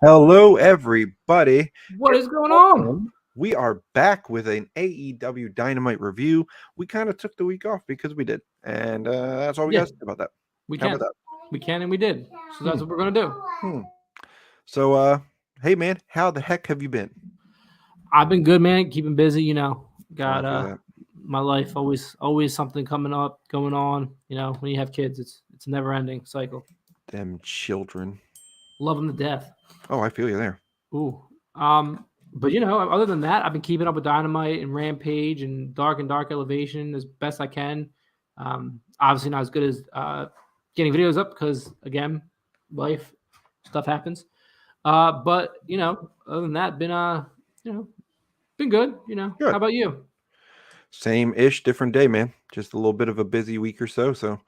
Hello, everybody. What is going on? We are back with an AEW Dynamite review. We kind of took the week off because we did, and that's all we got to say about that. We How can. about We can and we did. So that's what we're going to do. that? So, hey, man, how the heck have you been? I've been good, man. Keeping busy, Got I feel that. my life always something coming up, going on. When you have kids, it's a never-ending cycle. Them children. Love them to death. Oh, I feel you there. Ooh. But other than that, I've been keeping up with Dynamite and Rampage and Dark Elevation as best I can. Obviously not as good as getting videos up because again, life stuff happens. But other than that, been good. Good. How about you? Same-ish, different day, man. Just a little bit of a busy week or so. So,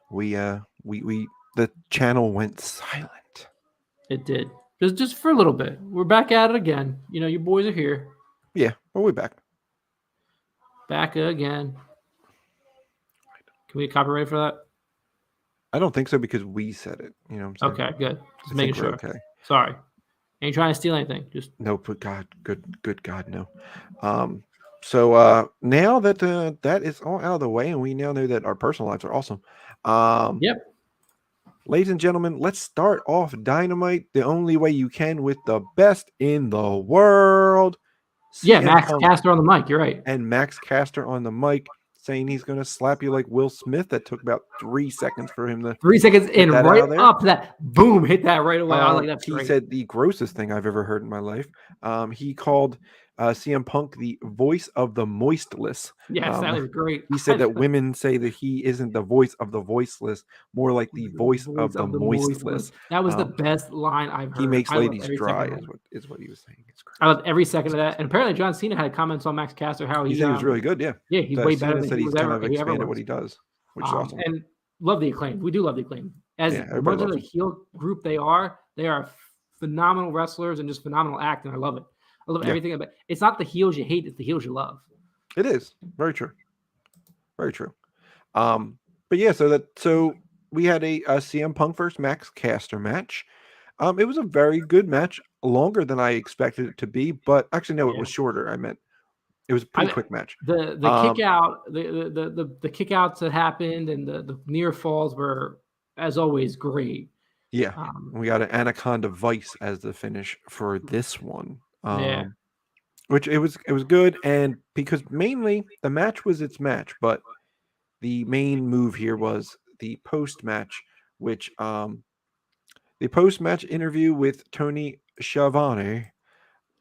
we the channel went silent. It did just for a little bit. We're back at it again. Your boys are here. Yeah, well, we're back. Back again. Can we get copyright for that? I don't think so because we said it. You know what I'm saying? Okay, good. Just making sure. Okay. Sorry. Ain't trying to steal anything. Just no, but God, good God, no. So now that that is all out of the way, and we now know that our personal lives are awesome. Yep. Ladies and gentlemen, let's start off Dynamite the only way you can with the best in the world. Yeah, Max Caster on the mic. You're right. And Max Caster on the mic saying he's going to slap you like Will Smith. That took about 3 seconds for him to 3 seconds in right up that boom, hit that right away. I was like, that's he great. said the grossest thing I've ever heard in my life. He called CM Punk the voice of the moistless. Yes, that was great. He said that women say that he isn't the voice of the voiceless, more like the voice of the moistless. That was the best line I've heard. He makes ladies dry, is what he was saying. It's I loved every second of that. And apparently John Cena had comments on Max Caster how he said he was really good. Yeah, he's way better than he's kind of expanded what he does, which is awesome. And love the Acclaim. We do love the Acclaim. As much of the heel group they are phenomenal wrestlers and just phenomenal acting. I love it. I love everything about it. It's not the heels you hate, it's the heels you love. It is. Very true. Very true. But yeah, so we had a CM Punk versus Max Caster match. It was a very good match, longer than I expected it to be, but actually no, it was shorter. I meant it was a pretty quick match. The kick out, the kick outs that happened and the near falls were, as always, great. Yeah, we got an Anaconda Vice as the finish for this one. Which it was good, and because mainly the match was its match, but the main move here was the post match, which the post match interview with Tony Schiavone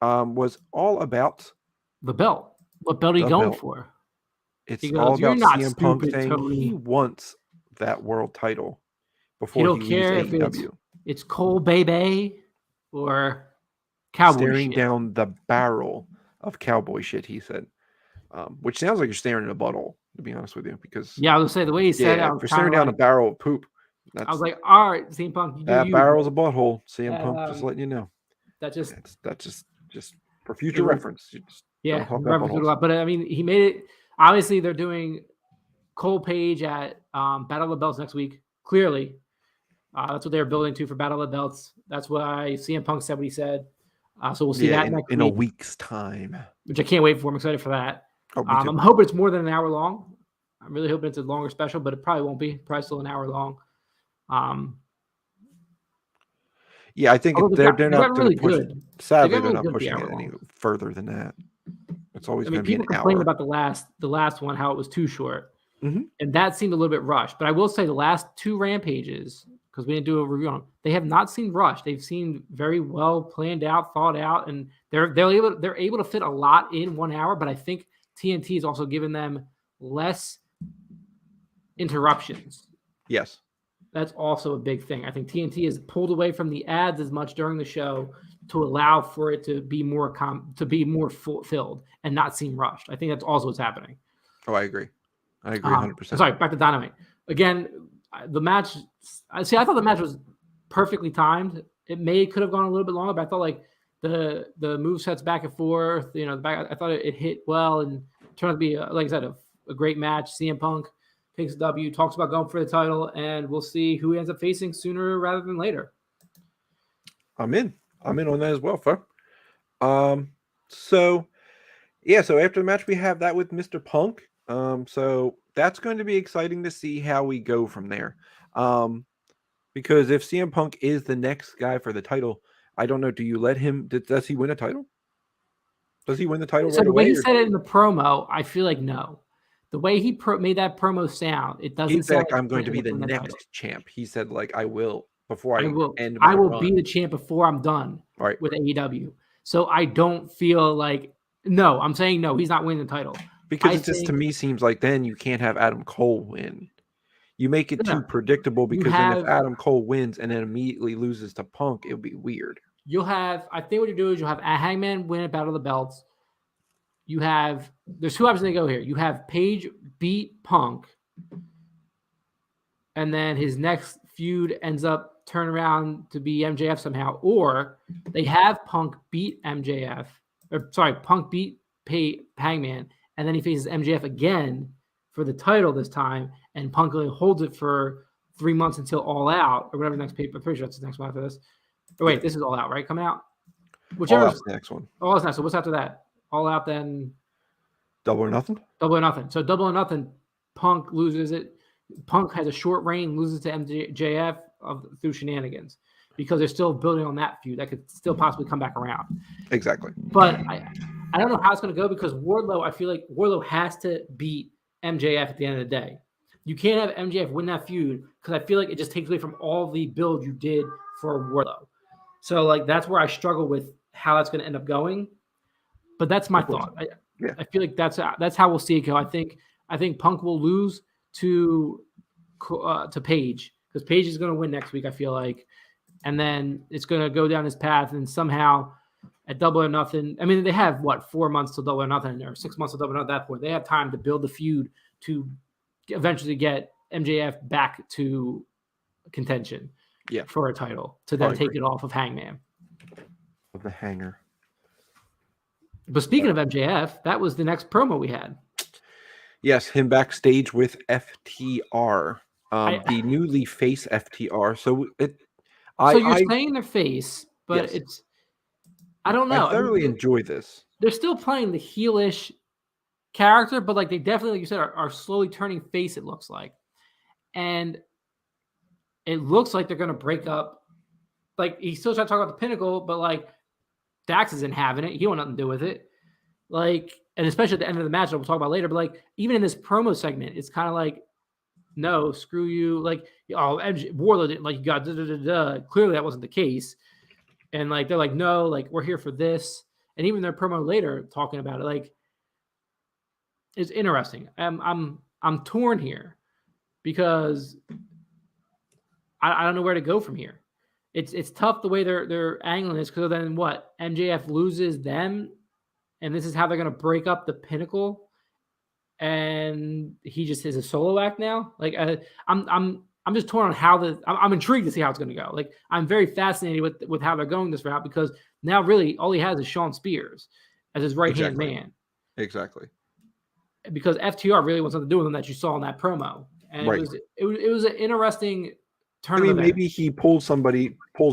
was all about the belt. What belt are you going for? It's all about CM Punk saying he wants that world title before he don't care if it's Cole Baby or Cowboy staring shit. down the barrel of cowboy shit, he said, which sounds like you're staring at a butthole, to be honest with you, because I was gonna say the way he said it, if you're staring down a barrel of poop, I was like, all right, CM Punk, that barrel's a butthole. CM Punk, just letting you know. That's just for future reference. Reference a lot, but I mean, he made it. Obviously, they're doing Cole Page at Battle of the Belts next week. Clearly, that's what they're building to for Battle of the Belts. That's why CM Punk said what he said. So we'll see that next in a week's time, which I can't wait for. I'm excited for that. Oh, I'm hoping it's more than an hour long. I'm really hoping it's a longer special, but it probably won't be. Probably still an hour long. Yeah, I think they're not really push good. it. Sadly, they're not pushing it any further than that. It's always going to be an hour. People complained about the last one, how it was too short, and that seemed a little bit rushed. But I will say the last 2 rampages, because we didn't do a review on them, they have not seemed rushed. They've seemed very well planned out, thought out, and they're able to fit a lot in 1 hour. But I think TNT is also giving them less interruptions. Yes. That's also a big thing. I think TNT has pulled away from the ads as much during the show to allow for it to be more fulfilled and not seem rushed. I think that's also what's happening. Oh, I agree 100%. Sorry, back to Dynamite. Again, the match, I thought the match was perfectly timed. It could have gone a little bit longer, but I thought like the move sets back and forth, I thought it hit well and turned out to be, like I said, a great match. CM Punk takes a W, talks about going for the title, and we'll see who he ends up facing sooner rather than later. I'm in. I'm in on that as well, fo. So after the match we have that with Mr. Punk. So that's going to be exciting to see how we go from there. Because if CM Punk is the next guy for the title, I don't know. Do you let him? Does he win a title? Does he win the title So right the way away? he said it in the promo, I feel like no. The way he made that promo sound, it doesn't He said, sound like "I'm going to be the next title. champ." He said, "Like I will before I I will. end I my will run." be the champ before I'm done Right. with AEW. So I don't feel like no. I'm saying no. He's not winning the title Because it just to me seems like then you can't have Adam Cole win. You make it too predictable because then if Adam Cole wins and then immediately loses to Punk, it'll be weird. You'll have, I think what you do is you'll have a Hangman win a Battle of the Belts. You have, there's two options they go here. You have Page beat Punk, and then his next feud ends up turn around to be MJF somehow, or they have Punk beat MJF, or sorry, Punk beat Hangman, and then he faces MJF again for the title this time, and Punk holds it for 3 months until All Out or whatever the next paper. Pretty sure that's the next one after this. Oh, wait, this is All Out, right? Coming out. Whichever. All Out's the next one. All Out's next. So what's after that? All Out, then Double or Nothing. Double or Nothing. So Double or Nothing, Punk loses it. Punk has a short reign, loses to MJF through shenanigans because they're still building on that feud that could still possibly come back around. Exactly. But I don't know how it's going to go because Wardlow, I feel like Wardlow has to beat MJF at the end of the day. You can't have MJF win that feud because I feel like it just takes away from all the build you did for Wardlow. So like that's where I struggle with how that's going to end up going. But that's my thought. I feel like that's how we'll see it go. I think Punk will lose to Page because Page is going to win next week. I feel like, and then it's going to go down his path, and somehow at Double or Nothing. I mean, they have 4 months till Double or Nothing, or 6 months till Double or Nothing. At that point, they have time to build the feud to eventually get MJF back to contention. For a title to then take it off of Hangman. Of the hanger. But speaking of MJF, that was the next promo we had. Yes, him backstage with FTR, the newly face FTR. So you're saying their face, but it's I don't know. I thoroughly enjoy this. They're still playing the heelish character, but like they definitely, like you said, are slowly turning face. It looks like, and it looks like they're going to break up. Like he's still trying to talk about the Pinnacle, but like Dax isn't having it. He want nothing to do with it. Like, and especially at the end of the match, we'll talk about later. But like, even in this promo segment, it's kind of like, no, screw you. Like, Wardlow didn't like you got Clearly, that wasn't the case. And like, they're like, no, like we're here for this. And even their promo later talking about it, like, it's interesting. I'm torn here because I don't know where to go from here. It's tough the way they're angling this because then what? MJF loses them, and this is how they're gonna break up the Pinnacle, and he just is a solo act now. Like I'm just torn on how I'm intrigued to see how it's gonna go. Like I'm very fascinated with how they're going this route because now really all he has is Shawn Spears as his right hand man. Exactly. Because FTR really wants something to do with him that you saw in that promo, and it was an interesting. I mean, maybe he pulls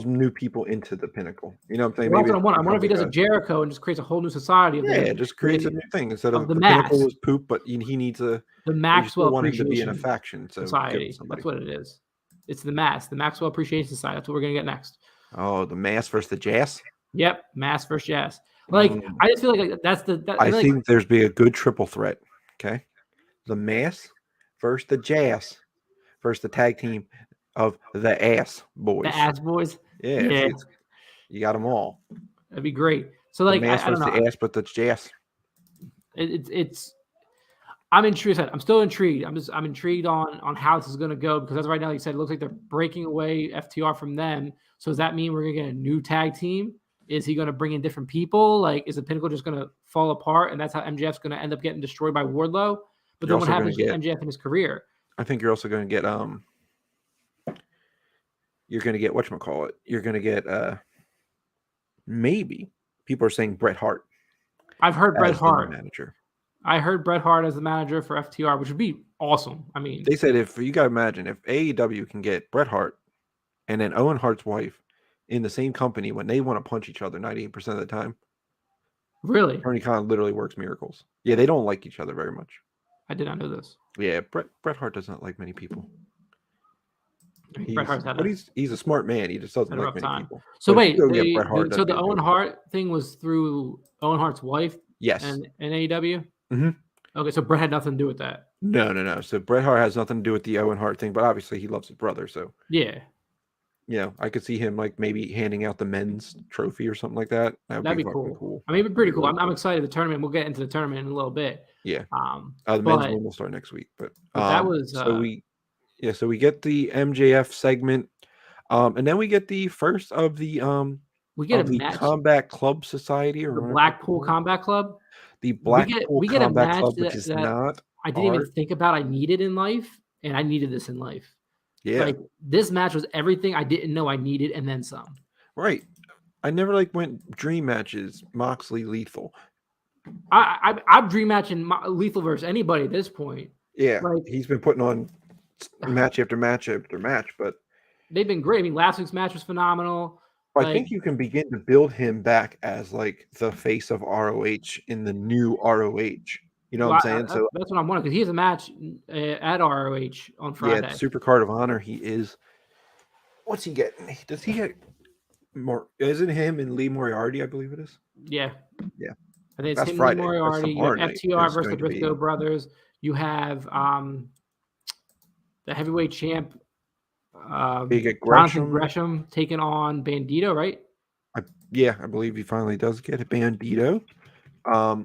new people into the Pinnacle. You know what I'm saying? Maybe I wonder if he does a Jericho and just creates a whole new society. Just creates a new thing instead of the Pinnacle was poop, but he needs the Maxwell Appreciation to be in a faction. So Society. That's what it is. It's the Maxwell Appreciation Society. That's what we're gonna get next. Oh, the Mass versus the Jazz. Yep, Mass versus Jazz. Like I just feel like that's I think there's be a good triple threat. Okay, the Mass versus the Jazz versus the tag team of the Ass Boys. The Ass Boys. Yeah. You got them all. That'd be great. So like, the Mass versus the Ass, but the Jazz. It's. I'm intrigued. I'm still intrigued. I'm intrigued on how this is going to go because as right now, like you said, it looks like they're breaking away FTR from them. So does that mean we're going to get a new tag team? Is he going to bring in different people? Like, is the Pinnacle just going to fall apart? And that's how MJF's going to end up getting destroyed by Wardlow? But then what happens to MJF in his career? I think you're also going to get you're going to get whatchamacallit. You're going to get maybe people are saying Bret Hart. I've heard Bret Hart manager. I heard Bret Hart as the manager for FTR, which would be awesome. I mean, they said if you got to imagine if AEW can get Bret Hart and then Owen Hart's wife in the same company, when they want to punch each other 98% of the time, Really? Tony Khan literally works miracles. Yeah, they don't like each other very much. I did not know this. Yeah, Bret Hart does not like many people. I mean, Bret Hart's had he's a smart man. He just doesn't like many people. So but wait, Bret Hart, so the Owen Hart thing was through Owen Hart's wife? Yes. And AEW? Mm-hmm. Okay, so Bret had nothing to do with that. No. So Bret Hart has nothing to do with the Owen Hart thing, but obviously he loves his brother, so yeah. I could see him like maybe handing out the men's trophy or something like that. That'd be cool. I mean, it'd be pretty cool. I'm excited. The tournament. We'll get into the tournament in a little bit. Yeah. The men's one will start next week, but that was so we get the MJF segment, and then we get the first of the we get the Combat Club Society, or the Blackpool Combat Club. The Blackpool Combat Club, which is not. I didn't even think about. I needed in life, and I needed this in life. Yeah, like this match was everything I didn't know I needed, and then some. Right. I never went dream matches. Moxley Lethal. I'm dream matching Lethal versus anybody at this point. Yeah, he's been putting on match after match after match, but they've been great. I mean, last week's match was phenomenal. I think you can begin to build him back as the face of ROH in the new ROH. You know what I'm saying? So that's what I'm wondering, because he has a match at ROH on Friday. Yeah, Super Card of Honor. He is. What's he getting? Does he get more? Isn't him and Lee Moriarty? I believe it is. Yeah. Yeah. I think it's That's him, Friday. Lee Moriarty. You have FTR versus the Briscoe brothers. You have the heavyweight champ, Jonathan Gresham taking on Bandito, right? I believe he finally does get a Bandito.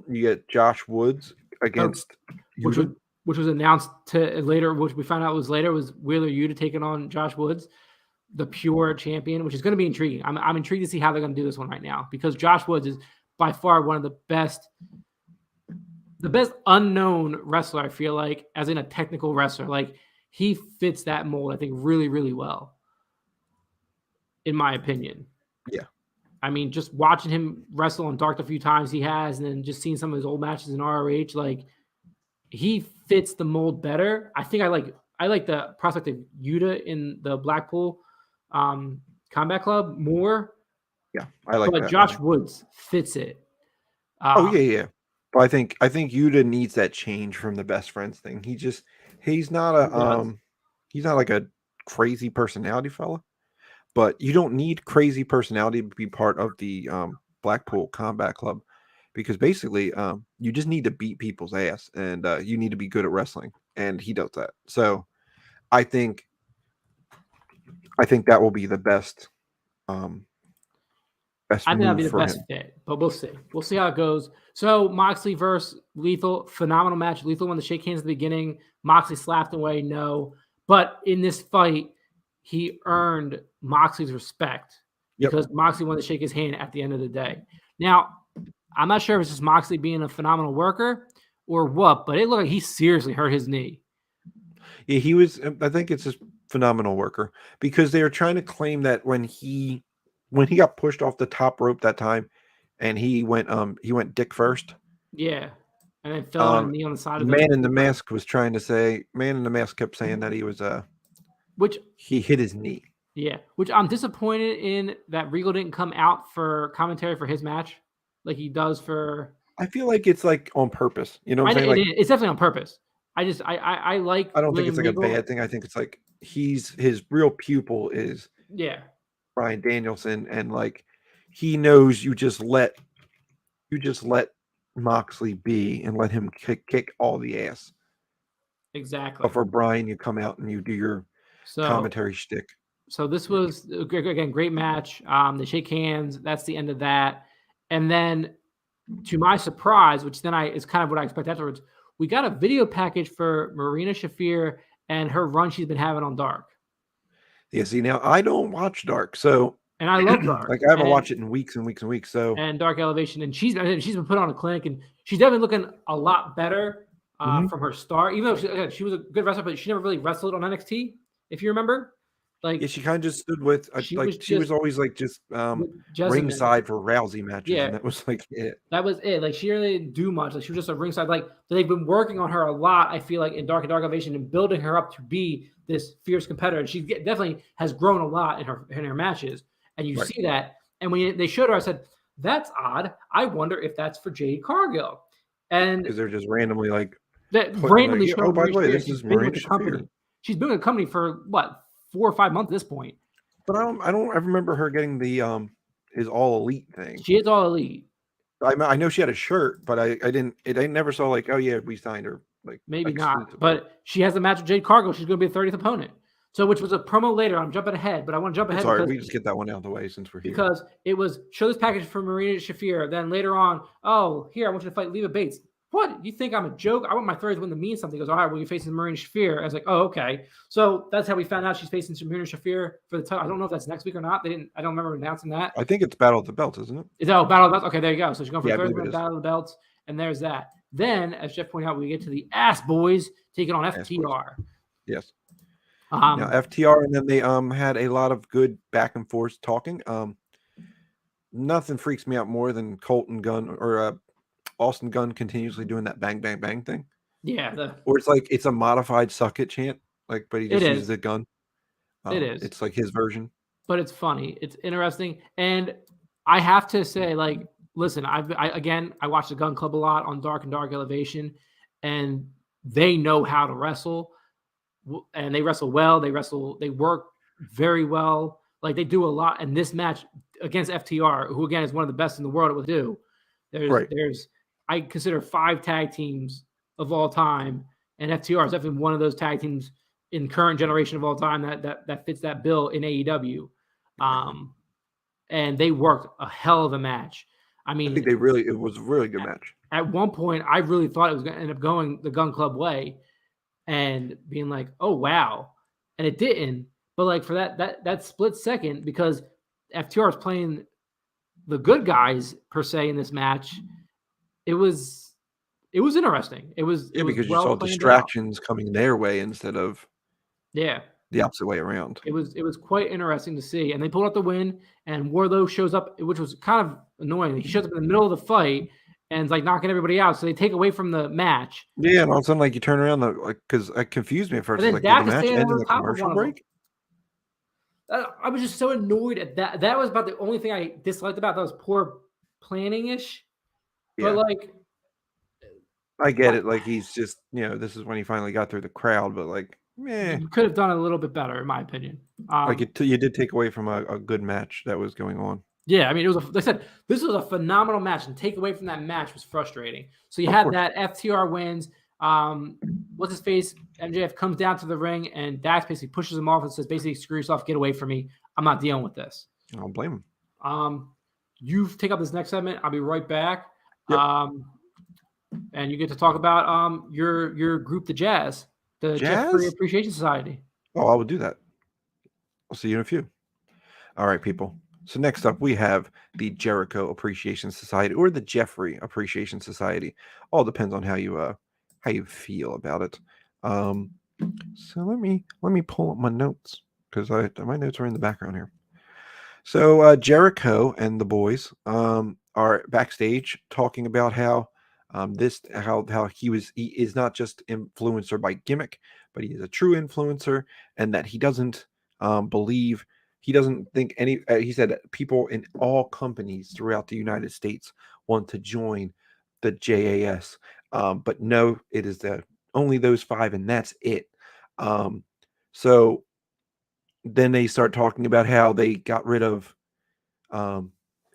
You get Josh Woods against which was announced to later, which we found out was Wheeler Yuta taking on Josh Woods, the pure champion, which is going to be intriguing. I'm intrigued to see how they're going to do this one right now, because Josh Woods is by far one of the best unknown wrestler, I feel like, as in a technical wrestler. Like, he fits that mold, I think, really, really well, in my opinion. Yeah. I mean, just watching him wrestle on Dark a few times he has, and then just seeing some of his old matches in ROH, like, he fits the mold better. I think I like the prospect of Yuta in the Blackpool Combat Club more. Yeah, I like that. But Josh Woods fits it. Yeah. But I think Yuta needs that change from the best friends thing. He's not like a crazy personality fella. But you don't need crazy personality to be part of the Blackpool Combat Club, because basically you just need to beat people's ass, and you need to be good at wrestling, and he does that. So I think that will be the best. I think that'll be the best fit, but we'll see. We'll see how it goes. So Moxley versus Lethal, phenomenal match. Lethal won the shake hands at the beginning. Moxley slapped away, no. But in this fight, he earned Moxley's respect because Moxley wanted to shake his hand at the end of the day. Now, I'm not sure if it's just Moxley being a phenomenal worker or what, but it looked like he seriously hurt his knee. Yeah, he was. I think it's a phenomenal worker, because they were trying to claim that when he got pushed off the top rope that time, and he went dick first. Yeah, and then fell on a knee on the side of the Man in the Mask was trying to say. Man in the Mask kept saying that he was which he hit his knee. Yeah, which I'm disappointed in that Regal didn't come out for commentary for his match like he does for. I feel like it's on purpose. You know what I'm saying? It's definitely on purpose. I like. I don't think it's Regal. A bad thing. I think it's his real pupil is Bryan Danielson, and he knows you just let Moxley be and let him kick all the ass. Exactly. But for Bryan, you come out and you do your commentary shtick. So this was again great match. They shake hands. That's the end of that. And then, to my surprise, which then is kind of what I expect afterwards, we got a video package for Marina Shaffir and her run she's been having on Dark. Yeah. See, now I don't watch Dark, so and I love Dark. I haven't watched it in weeks and weeks and weeks. So and Dark Elevation, and she's been put on a clinic, and she's definitely looking a lot better from her start. Even though she was a good wrestler, but she never really wrestled on NXT, if you remember. She kind of just stood with she was always just ringside for Rousey matches. Yeah, and that was it. That was it. She really didn't do much. She was just a ringside. They've been working on her a lot. I feel like in Dark and Dark Elevation and building her up to be this fierce competitor. And she definitely has grown a lot in her matches. And you Right. see that. And when they showed her, I said, that's odd. I wonder if that's for Jade Cargill. And Because they're just randomly like that putting randomly like, showing oh, by Marina the way, Shaffir. this She's is been with Marina the Shaffir. company. She's been with the company for what, 4 or 5 months at this point. But I don't remember her getting the his All Elite thing. She is All Elite. I know she had a shirt, but I never saw like, oh yeah, we signed her like Maybe not, exclusively. but she has a match with Jade Cargill. She's going to be a 30th opponent. So, which was a promo later. I'm jumping ahead, but I want to jump ahead Sorry, because we just get that one out of the way since we're here. Because it was show this package for Marina Shaffir. Then later on, oh, here, I want you to fight Leva Bates. What? You think I'm a joke? I want my 30th win to mean something. He goes, all right, well, you're facing Marina Shaffir. I was like, oh, okay. So that's how we found out she's facing Marina Shaffir for the title. I don't know if that's next week or not. I don't remember announcing that. I think it's Battle of the Belts, isn't it? Is that Battle of the Belts? Okay, there you go. So she's going for Yeah, 30th win Battle of the Belts. And there's that. Then, as Jeff pointed out, we get to the Ass Boys taking on FTR. Yes. Now FTR, and then they had a lot of good back and forth talking. Nothing freaks me out more than Colton Gunn or Austin Gunn continuously doing that bang bang bang thing. Yeah, or it's like it's a modified suck it chant, like, but he just uses a gun. It is. It's like his version. But it's funny. It's interesting, and I have to say, like, listen, I watch the Gun Club a lot on Dark and Dark Elevation, and they know how to wrestle, and they wrestle well. They work very well. Like, they do a lot. And this match against FTR, who again is one of the best in the world at what they do, there's I consider 5 tag teams of all time, and FTR is definitely one of those tag teams in current generation of all time that fits that bill in AEW. And they worked a hell of a match. I mean, I think it was a really good match. At one point, I really thought it was going to end up going the Gun Club way and being like, oh, wow. And it didn't. But like for that split second, because FTR is playing the good guys per se in this match, it was interesting. It was because you well saw distractions coming their way instead of the opposite way around. It was quite interesting to see. And they pulled out the win, and Wardlow shows up, which was kind of annoying. He shows up in the middle of the fight and like knocking everybody out. So they take away from the match. Yeah, and all of a sudden, like you turn around, like because it confused me at first. Like, did the match end in a commercial break? I was just so annoyed at that. That was about the only thing I disliked about that was poor planning-ish. Yeah. But like, I get it. Like he's just, this is when he finally got through the crowd, but like, you could have done it a little bit better, in my opinion. Like you did take away from a good match that was going on. Yeah, I mean, like I said, this was a phenomenal match, and take away from that match was frustrating. So you had that FTR wins. What's his face? MJF comes down to the ring, and Dax basically pushes him off and says, basically, screw yourself, get away from me. I'm not dealing with this. I don't blame him. You take up this next segment. I'll be right back. Yep. And you get to talk about your group, the Jazz, the Jeffrey Appreciation Society. Oh, I will do that. I'll see you in a few. All right, people. So next up, we have the Jericho Appreciation Society or the Jeffrey Appreciation Society. All depends on how you feel about it. So let me pull up my notes because my notes are in the background here. So Jericho and the boys are backstage talking about how he is not just influencer by gimmick, but he is a true influencer, and that he doesn't believe. He doesn't think he said that people in all companies throughout the United States want to join the JAS. But no, it is only those 5, and that's it. So then they start talking about how they got rid of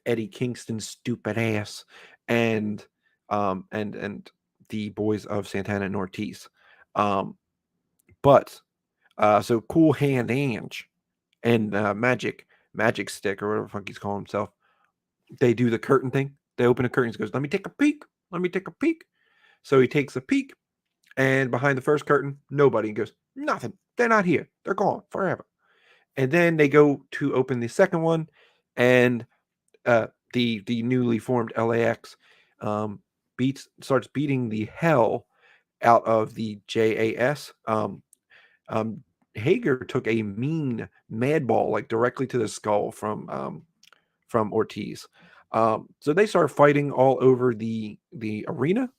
Eddie Kingston's stupid ass and the boys of Santana and Ortiz. But so Cool Hand Ange and Magic Stick or whatever the fuck he's calling himself, they do the curtain thing. They open a curtain. He goes, let me take a peek. So he takes a peek, and behind the first curtain, nobody. He goes, nothing. They're not here. They're gone forever. And then they go to open the second one, and the newly formed LAX starts beating the hell out of the JAS. Hager took a mean mad ball like directly to the skull from Ortiz. So they start fighting all over the arena,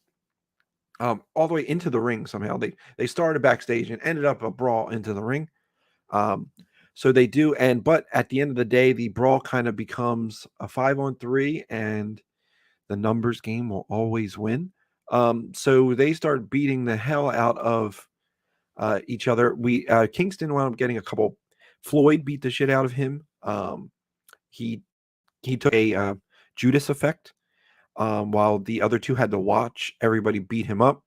all the way into the ring. Somehow they started backstage and ended up a brawl into the ring. So they do, but at the end of the day, the brawl kind of becomes a 5-on-3, and the numbers game will always win. So they start beating the hell out of each other. Kingston wound up getting a couple. Floyd beat the shit out of him. He took a Judas effect, while the other two had to watch everybody beat him up.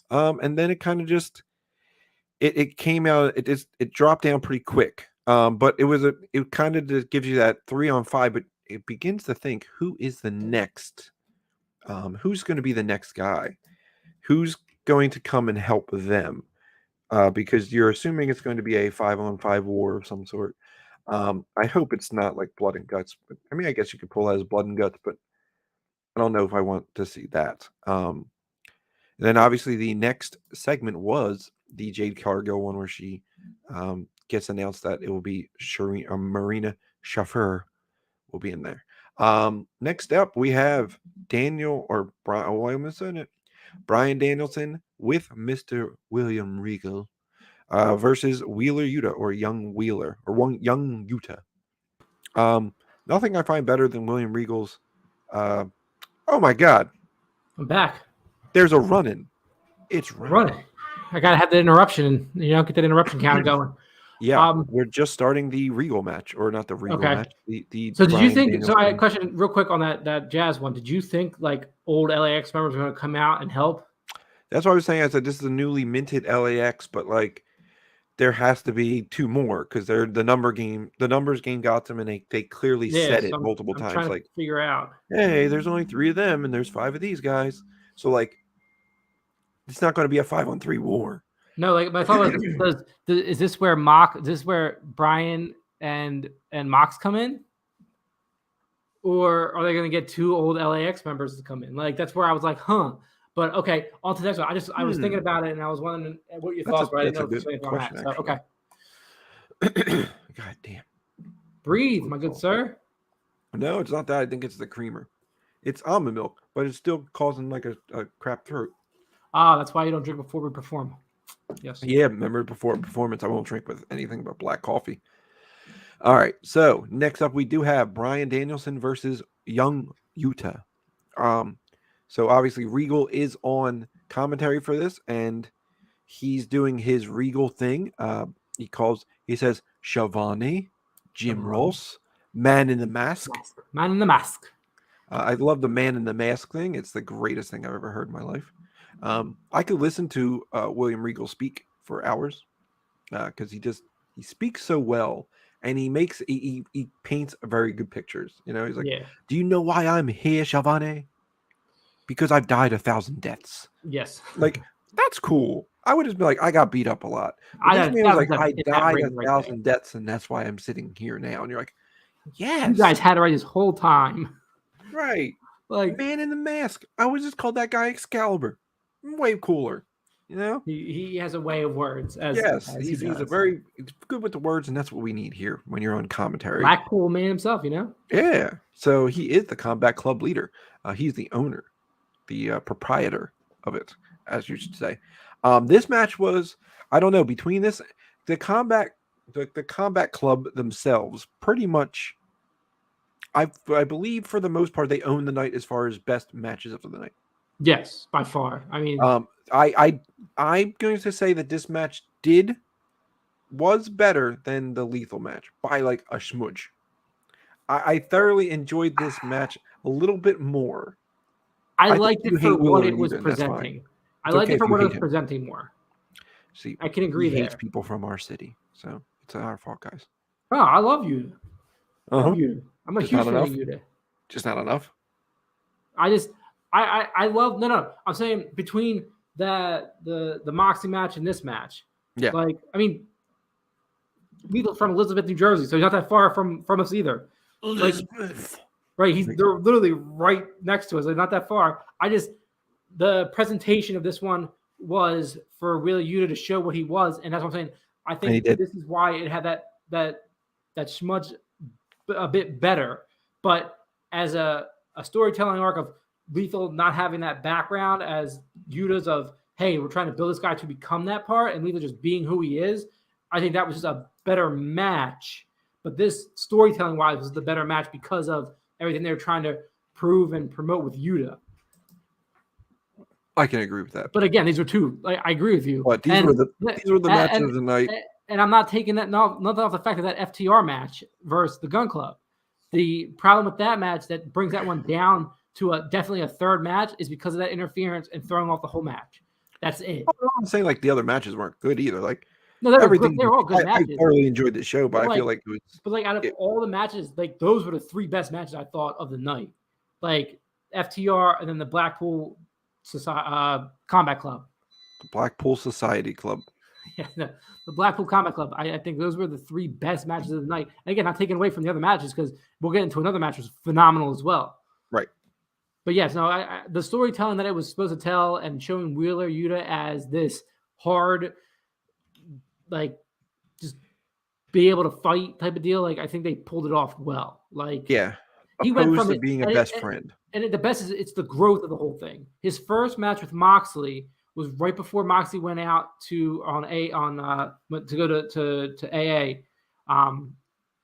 And then it kind of just it came out. It dropped down pretty quick. But it kind of just gives you that 3-on-5, but it begins to think, who is the next? Who's going to be the next guy? Who's going to come and help them? Because you're assuming it's going to be a 5-on-5 war of some sort. I hope it's not like blood and guts. But I mean, I guess you could pull that as blood and guts, but I don't know if I want to see that. Then obviously the next segment was the Jade Cargill one, where she gets announced that it will be Marina Shaffir will be in there. Next up, we have Brian Danielson with Mr. William Regal versus Wheeler Yuta, or Young Wheeler, or Young Yuta. Nothing I find better than William Regal's. Oh my God! I'm back. There's a run-in. It's running. I gotta have the interruption. Get that interruption count going. Yeah, we're just starting the Regal match, or not the Regal match. So did you think? Danielson. So I question real quick on that Jazz one. Did you think like old LAX members were going to come out and help? That's what I was saying. I said this is a newly minted LAX, but like there has to be two more, because they're the numbers game got them, and they clearly said it multiple times. Trying like to figure out, hey, there's only 3 of them, and there's 5 of these guys. So like, it's not going to be a 5-on-3 war. No, like my thought was, is this where Brian and Mox come in, or are they going to get 2 old LAX members to come in? Like that's where I was like, huh. But okay, on to the next one. I was thinking about it, and I was wondering what your thoughts were. I didn't know if you on that. So, okay. God damn. Breathe, my good sir. No, it's not that. I think it's the creamer. It's almond milk, but it's still causing like a crap throat. That's why you don't drink before we perform. Yes. Yeah, remember before performance, I won't drink with anything but black coffee. All right. So next up, we do have Brian Danielson versus Young Yuta. So obviously Regal is on commentary for this, and he's doing his Regal thing. He says Shavani, Jim Ross, Man in the Mask. Man in the Mask. I love the Man in the Mask thing. It's the greatest thing I've ever heard in my life. I could listen to William Regal speak for hours, because he speaks so well, and he paints very good pictures. He's like, do you know why I'm here, Shavani? Because I've died 1,000 deaths. Yes. Like, that's cool. I would just be like, I got beat up a lot. This man was like, I died 1,000 deaths, and that's why I'm sitting here now. And you're like, yes. You guys had it right this whole time. Right. Like, Man in the Mask. I would just call that guy Excalibur. Way cooler. He has a way of words. He's very good with the words, and that's what we need here when you're on commentary. Blackpool man himself, Yeah. So he is the Combat Club leader. He's the owner, the proprietor of it, as you should say. This match was, I don't know, between this, the Combat Club themselves, pretty much, I believe for the most part, they own the night as far as best matches of the night. Yes, by far. I mean, I'm going to say that this match was better than the Lethal match by like a smudge. I thoroughly enjoyed this match a little bit more. I liked it for what it was presenting. I liked it for what it was presenting more. See, I can agree there. He hates people from our city, so it's our fault, guys. Oh, I love you. Uh-huh. I'm a huge fan of you. Just not enough. I love no. I'm saying between the Moxley match and this match. Yeah. Like, I mean, Lethal from Elizabeth, New Jersey, so he's not that far from us either. Elizabeth. Like, they're literally right next to us. They're not that far. The presentation of this one was for Wheeler Yuta to show what he was, and that's what I'm saying. I think this is why it had that smudge a bit better. But as a storytelling arc of Lethal not having that background as Yuta's of, hey, we're trying to build this guy to become that part, and Lethal just being who he is, I think that was just a better match. But this storytelling wise was the better match because of everything they were trying to prove and promote with Yuta. I can agree with that. But again, these were two. I agree with you. But these were the matches of the night. And I'm not taking that nothing off the fact of that FTR match versus the Gun Club. The problem with that match that brings that one down to definitely a third match is because of that interference and throwing off the whole match. That's it. I'm saying like the other matches weren't good either. Like no, everything. They were all good matches. I thoroughly enjoyed the show, but I feel like it was. But like out of all the matches, like those were the three best matches I thought of the night. Like FTR and then the Blackpool Combat Club. The Blackpool Society Club. Yeah, the Blackpool Combat Club. I think those were the three best matches of the night. And again, not taking away from the other matches because we'll get into another match was phenomenal as well. Right. But yes, no, the storytelling that it was supposed to tell and showing Wheeler Yuta as this hard, like, just be able to fight type of deal. Like, I think they pulled it off well. Like, yeah, he went from being a best friend. And the best is it's the growth of the whole thing. His first match with Moxley was right before Moxley went out to go to AA,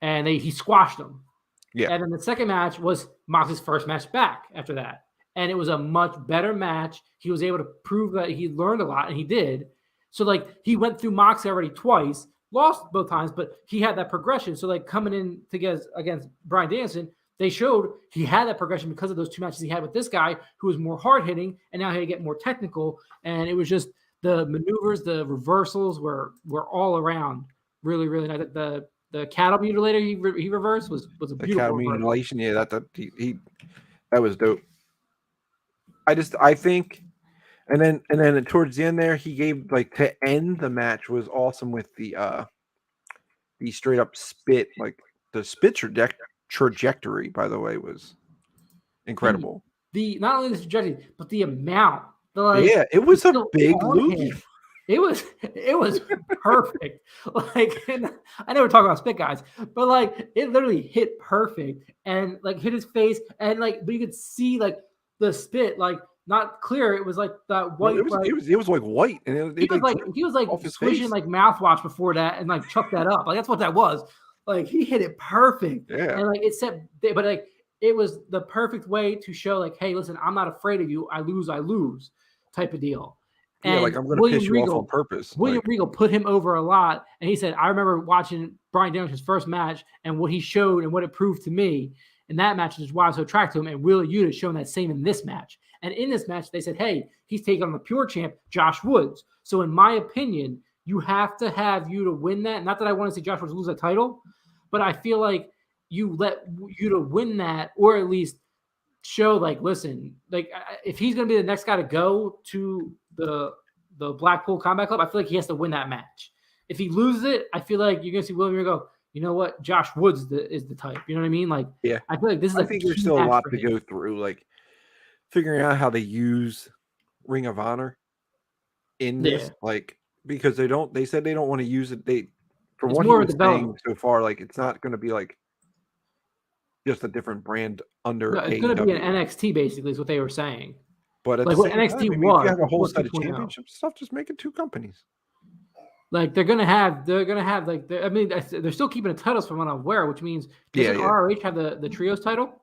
and he squashed him. Yeah. And then the second match was Moxley's first match back after that. And it was a much better match. He was able to prove that he learned a lot, and he did. So, like, he went through Moxley already twice, lost both times, but he had that progression. So, like, coming in to get against Bryan Danielson, they showed he had that progression because of those two matches he had with this guy who was more hard-hitting, and now he had to get more technical. And it was just the maneuvers, the reversals were all around really, really nice. The cattle mutilator he reversed was a beautiful cattle mutilation. Yeah, that was dope. I think, and then towards the end there, he gave like to end the match was awesome with the straight up spit, like the spit trajectory. By the way, was incredible. The not only the trajectory, but the amount. It was a big loogie. It was perfect. Like, and I never talk about spit guys, but like it literally hit perfect and like hit his face and like, but you could see like the spit, like not clear. It was like that white. It was like white, and he was like squishing like mouthwash before that and like chucked that up. Like that's what that was. Like he hit it perfect. Yeah. And like it said, but like it was the perfect way to show like, hey, listen, I'm not afraid of you. I lose type of deal. And like I'm going to piss you off on purpose. William Regal put him over a lot, and he said, "I remember watching Bryan Danielson's first match and what he showed and what it proved to me in that match is why I was so attracted to him." And Wheeler Yuta is showing that same in this match. And in this match, they said, "Hey, he's taking on the pure champ, Josh Woods." So, in my opinion, you have to have Yuta win that. Not that I want to see Josh Woods lose a title, but I feel like you let Yuta win that, or at least show like, listen, like if he's going to be the next guy to go to the Blackpool Combat Club, I feel like he has to win that match. If he loses it, I feel like you're going to see William go, you know what, Josh Woods is the type. You know what I mean? Like, yeah, I feel like this is. I think there's still a lot to go through, like figuring out how they use Ring of Honor in this, like because they said they don't want to use it. From what he was saying so far, like it's not going to be like just a different brand under. No, it's going to be an NXT basically, is what they were saying. But at like the what same NXT time, was, if you have a whole set of championship stuff, just make it two companies. Like they're gonna have like I mean they're still keeping the titles from what I'm aware, which means doesn't ROH have the trios title?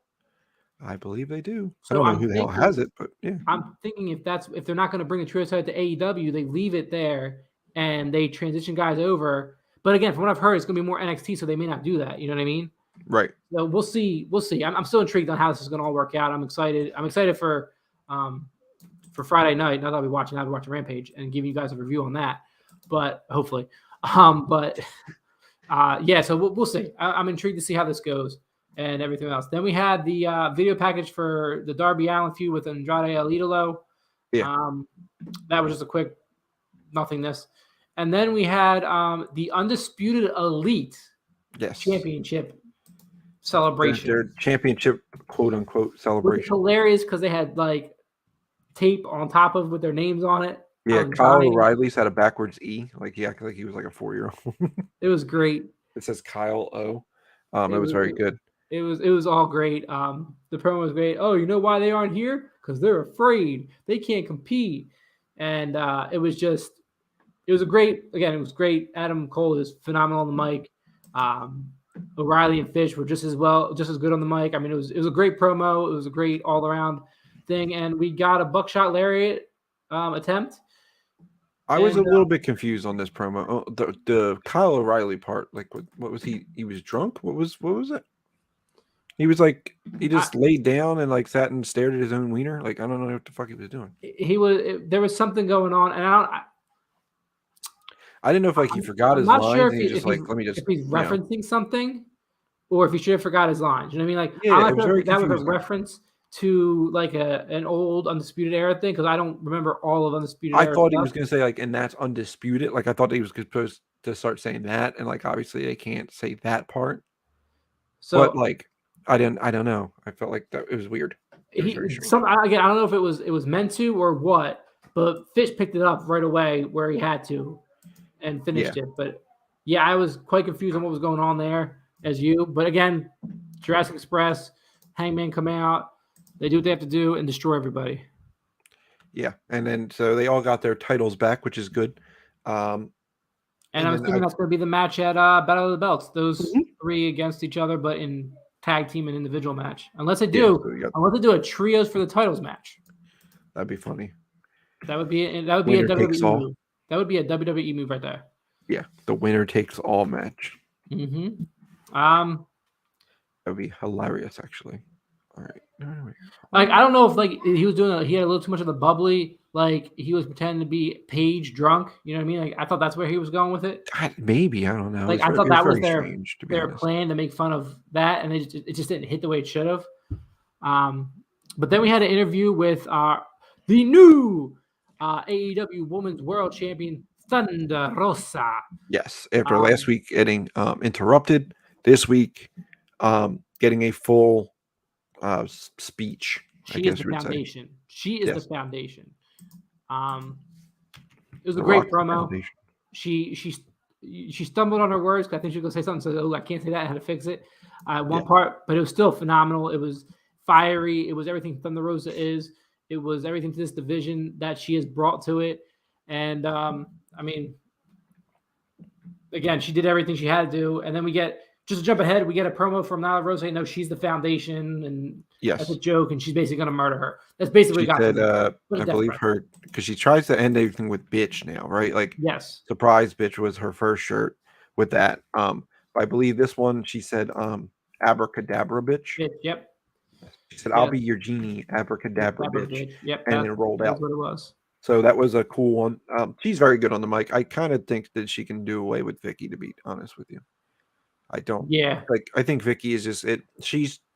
I believe they do. So I don't know who the hell has it, but yeah. I'm thinking if they're not going to bring the trios title to AEW, they leave it there and they transition guys over. But again, from what I've heard, it's going to be more NXT, so they may not do that. You know what I mean? Right. So we'll see. I'm still intrigued on how this is going to all work out. I'm excited. I'm excited for Friday night. Now that I'll be watching Rampage and giving you guys a review on that. But hopefully, yeah. So we'll see. I'm intrigued to see how this goes and everything else. Then we had the video package for the Darby Allin feud with Andrade El Italo. Yeah. That was just a quick nothingness. And then we had the Undisputed Elite Championship celebration. Their championship, quote unquote, celebration. Which is hilarious because they had like tape on top of with their names on it. Yeah, Kyle O'Reilly's had a backwards E. Like he acted like he was like a 4-year-old. It was great. It says Kyle O. It was very good. It was all great. The promo was great. Oh, you know why they aren't here? Because they're afraid. They can't compete. And it was just it was it was great. Adam Cole is phenomenal on the mic. O'Reilly and Fish were just as good on the mic. I mean, it was a great promo. It was a great all around thing, and we got a buckshot lariat attempt. I was a little bit confused on this promo. Oh, the Kyle O'Reilly part, like what was he? He was drunk. What was it? He was like he just laid down and like sat and stared at his own wiener. Like I don't know what the fuck he was doing. There was something going on, and I didn't know if like he forgot his lines. Sure if he's referencing something, or if he should have forgot his lines. You know what I mean? Like I'm not sure if that was a reference to like an old Undisputed Era thing, because I don't remember all of Undisputed Era. I thought he was going to say like, and that's Undisputed. Like I thought he was supposed to start saying that, and like obviously they can't say that part. So, but like I don't know. I felt like that it was weird. Again, I don't know if it was meant to or what, but Fish picked it up right away where he had to, and finished it. But yeah, I was quite confused on what was going on there as you. But again, Jurassic Express, Hangman come out, they do what they have to do and destroy everybody. Yeah, and then so they all got their titles back, which is good. And I'm assuming that's going to be the match at Battle of the Belts. Those three against each other, but in tag team and individual match. Unless they do a trios for the titles match. That'd be funny. That would be a WWE move. That would be a WWE move right there. Yeah, the winner takes all match. Mm-hmm. That would be hilarious, actually. All right. Like I don't know if like he had a little too much of the bubbly, like he was pretending to be Paige drunk. You know what I mean? Like I thought that's where he was going with it. God, maybe I don't know. Like I thought that was their plan to make fun of that, and it just didn't hit the way it should have. But then we had an interview with the new AEW Women's World Champion Thunder Rosa. Yes, after last week getting interrupted, this week getting a full speech. She is the foundation. She is the foundation. It was a great promo. She stumbled on her words because I think she was gonna say something. So, oh, I can't say that. I had to fix it. One part, but it was still phenomenal. It was fiery. It was everything Thunder Rosa is. It was everything to this division that she has brought to it. And I mean, again, she did everything she had to do. And then we get, just to jump ahead, we get a promo from Nyla Rose saying, no, she's the foundation. And that's a joke. And she's basically going to murder her. That's basically what she said, I believe her, because she tries to end everything with bitch now, right? Like, yes. Surprise Bitch was her first shirt with that. I believe this one, she said, abracadabra bitch. Yep. She said, I'll be your genie, abracadabra bitch. Yep. And then rolled out. That's what it was. So that was a cool one. She's very good on the mic. I kind of think that she can do away with Vicky, to be honest with you. I don't. Yeah. Like, I think Vicky is just it.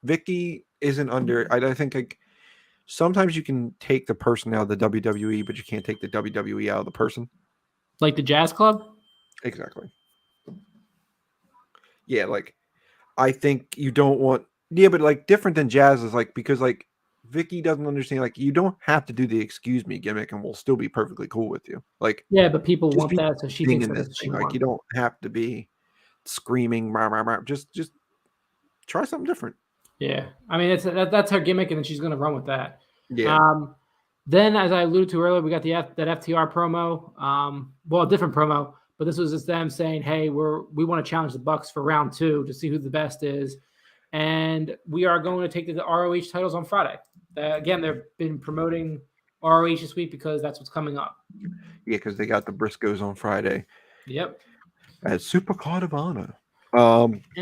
Vicky isn't under. I think like sometimes you can take the person out of the WWE, but you can't take the WWE out of the person. Like the Jazz Club? Exactly. Yeah, like I think you don't want. Yeah, but like different than Jazz is like because like Vicky doesn't understand. Like you don't have to do the excuse me gimmick, and we'll still be perfectly cool with you. Like yeah, but people want that, so she thinks that's thing. Like you don't have to be screaming. Rah, rah, rah. Just try something different. Yeah, I mean that's her gimmick, and then she's gonna run with that. Yeah. Then, as I alluded to earlier, we got that FTR promo. Well, a different promo, but this was just them saying, "Hey, we want to challenge the Bucks for round 2 to see who the best is." And we are going to take the ROH titles on Friday. Again, they've been promoting ROH this week because that's what's coming up. Yeah, because they got the Briscoes on Friday. Yep. As Supercard of Honor,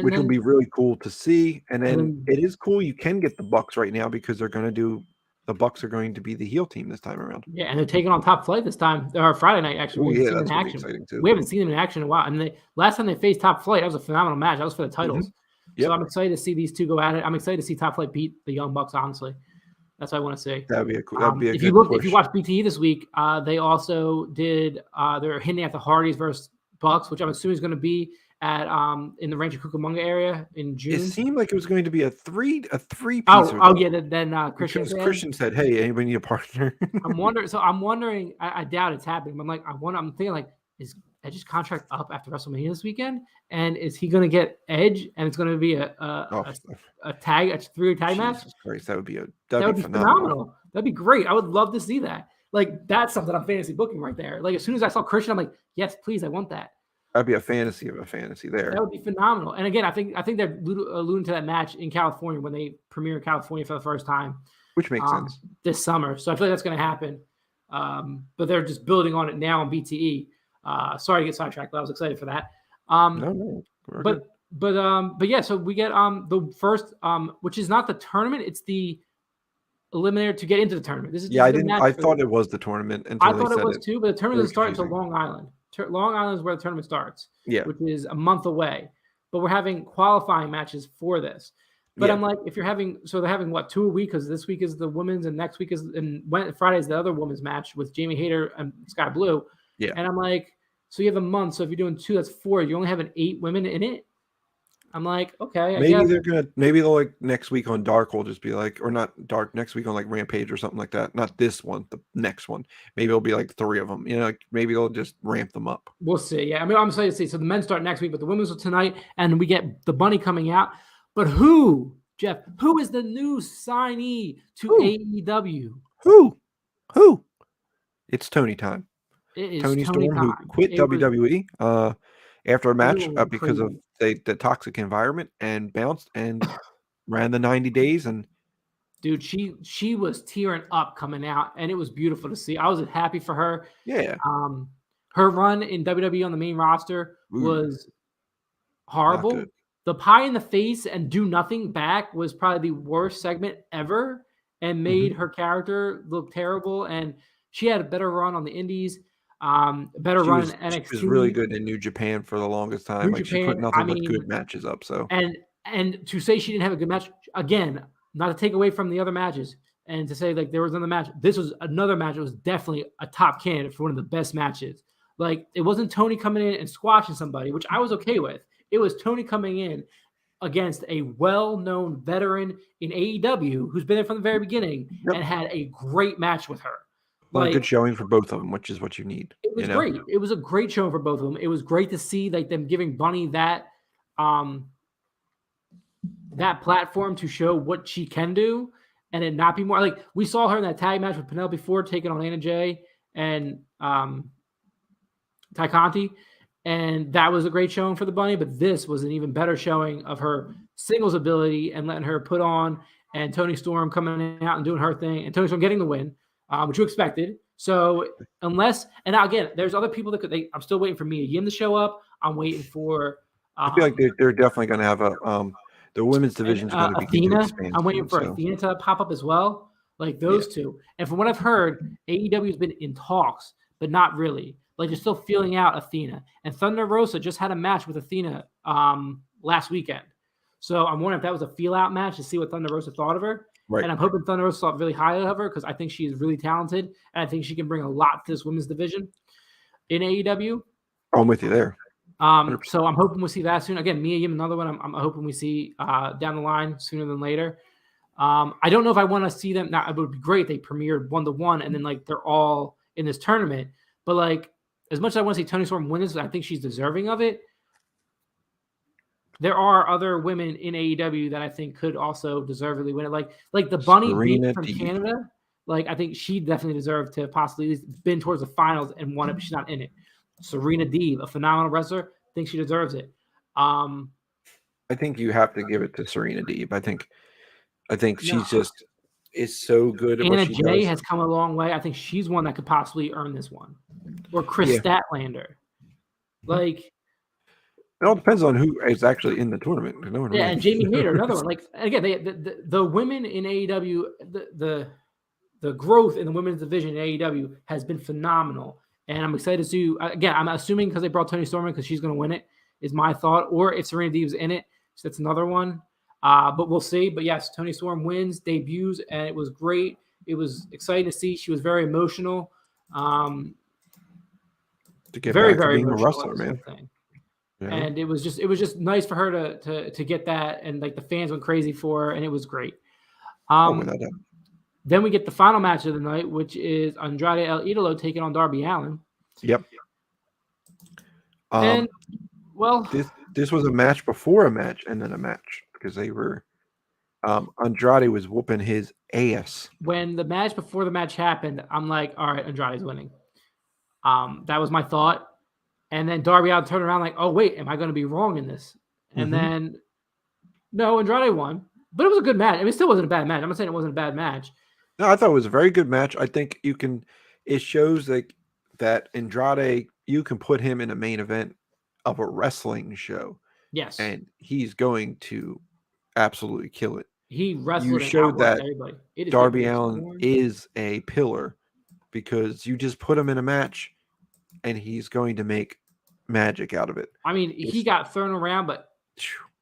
which will be really cool to see. And then it is cool. You can get the Bucks right now because the Bucks are going to be the heel team this time around. Yeah, and they're taking on Top Flight this time, or Friday night, actually. That's going to be exciting too. We haven't seen them in action in a while. And last time they faced Top Flight, that was a phenomenal match. That was for the titles. Mm-hmm. Yep. So I'm excited to see these two go at it. I'm excited to see Top Flight beat the Young Bucks, honestly. That's what I want to see. That'd be a if you watch BTE this week, they also did they're hinting at the Hardys versus Bucks, which I'm assuming is going to be at in the Rancho Cucamonga area in June. It seemed like it was going to be a three piece. Oh yeah, then Christian said, "Hey, anybody need a partner?" I'm wondering. I doubt it's happening. I'm thinking like, is Edge's contract up after WrestleMania this weekend? And is he going to get Edge? And it's going to be a 3-way tag match? Christ, that would be phenomenal. That'd be great. I would love to see that. Like that's something I'm fantasy booking right there. Like as soon as I saw Christian, I'm like, yes, please, I want that. That'd be a fantasy of a fantasy there. That would be phenomenal. And again, I think they're alluding to that match in California when they premiere in California for the first time, which makes sense this summer. So I feel like that's going to happen. But they're just building on it now on BTE. Sorry to get sidetracked, but I was excited for that. No, but yeah. So we get the first, which is not the tournament; it's the eliminator to get into the tournament. This is I thought it was the tournament. I thought it was too, but the tournament doesn't start until Long Island. Long Island is where the tournament starts, which is a month away. But we're having qualifying matches for this. But I'm like, if you're having, so they're having what, 2 a week? Because this week is the women's, and next week is, and Friday is the other women's match with Jamie Hayter and Sky Blue. Yeah. And I'm like, so you have a month. So if you're doing 2, that's 4. You only have 8 women in it. I'm like, okay. Maybe they'll like next week on Dark will just be like, or not Dark, next week on like Rampage or something like that. Not this one, the next one. Maybe it'll be like 3 of them. Like maybe they'll just ramp them up. We'll see. Yeah, I mean, I'm excited to see. So the men start next week, but the women's are tonight, and we get the Bunny coming out. But who, Jeff? Who is the new signee to AEW? Who? It's Tony time. It is Tony Storm, time. who quit WWE after a match because of the toxic environment and bounced and ran the 90 days. And dude, she was tearing up coming out, and it was beautiful to see. I was happy for her. Yeah. Her run in WWE on the main roster was horrible. The pie in the face and do nothing back was probably the worst segment ever, and made her character look terrible. And she had a better run on the Indies. Run in NXT. She was really good in New Japan for the longest time. She put nothing but good matches up. So and to say she didn't have a good match, again, not to take away from the other matches, and to say like there was another match. This was another match. It was definitely a top candidate for one of the best matches. Like it wasn't Tony coming in and squashing somebody, which I was okay with. It was Tony coming in against a well-known veteran in AEW who's been there from the very beginning and had a great match with her. A good showing for both of them, which is what you need. It was great. It was a great showing for both of them. It was great to see like them giving Bunny that platform to show what she can do, and it not be more like we saw her in that tag match with Penelope Ford taking on Anna Jay and Ty Conti, and that was a great showing for the Bunny. But this was an even better showing of her singles ability and letting her put on, and Toni Storm coming out and doing her thing, and Toni Storm getting the win. Which you expected. So unless, and now again, there's other people that I'm still waiting for Mia Yim to show up. I'm waiting for. I feel like they're definitely going to have the women's division is going to be Athena. I'm waiting for Athena to pop up as well. Like those two. And from what I've heard, AEW has been in talks, but not really. Like they're still feeling out Athena. And Thunder Rosa just had a match with Athena last weekend. So I'm wondering if that was a feel out match to see what Thunder Rosa thought of her. Right. And I'm hoping Thunder Rosa thought really highly of her because I think she is really talented, and I think she can bring a lot to this women's division in AEW. I'm with you there. So I'm hoping we'll see that soon. Again, Mia Yim, another one. I'm hoping we see down the line sooner than later. I don't know if I want to see them. Now, it would be great if they premiered 1-1 and then like they're all in this tournament. But like as much as I want to see Toni Storm win this, I think she's deserving of it. There are other women in AEW that I think could also deservedly win it. Like the Bunny beat from Canada. Like I think she definitely deserved to possibly been towards the finals and won it, but she's not in it. Serena Deeb, a phenomenal wrestler, I think she deserves it. I think you have to give it to Serena Deeb. I think she's just is so good at Anna what she Jay does. has come a long way. I think she's one that could possibly earn this one. Or Chris Statlander. Like it all depends on who is actually in the tournament. And Jamie Hayter, another one. Like again, the women in AEW, the growth in the women's division in AEW has been phenomenal. And I'm excited to see. Again, I'm assuming because they brought Toni Storm in because she's going to win it is my thought. Or if Serena Deeb's in it, so that's another one. But we'll see. But yes, Toni Storm wins, debuts, and it was great. It was exciting to see. She was very emotional. To get very, back very to being a wrestler, man. Yeah. And it was just nice for her to get that, and like the fans went crazy for her, and it was great. Then we get the final match of the night, which is Andrade El Idolo taking on Darby Allin. Yep. And well, this was a match before a match, and then a match because they were Andrade was whooping his ass. When the match before the match happened, I'm like, all right, Andrade's winning. That was my thought. And then Darby out turned around like, oh, wait, am I going to be wrong in this? And then, no, Andrade won. But it was a good match. I mean, it still wasn't a bad match. I'm not saying it wasn't a bad match. No, I thought it was a very good match. I think it shows that Andrade, you can put him in a main event of a wrestling show. Yes. And he's going to absolutely kill it. He wrestled you and showed that everybody. Darby Allin is a pillar because you just put him in a match and he's going to make magic out of it. I mean, he got thrown around, but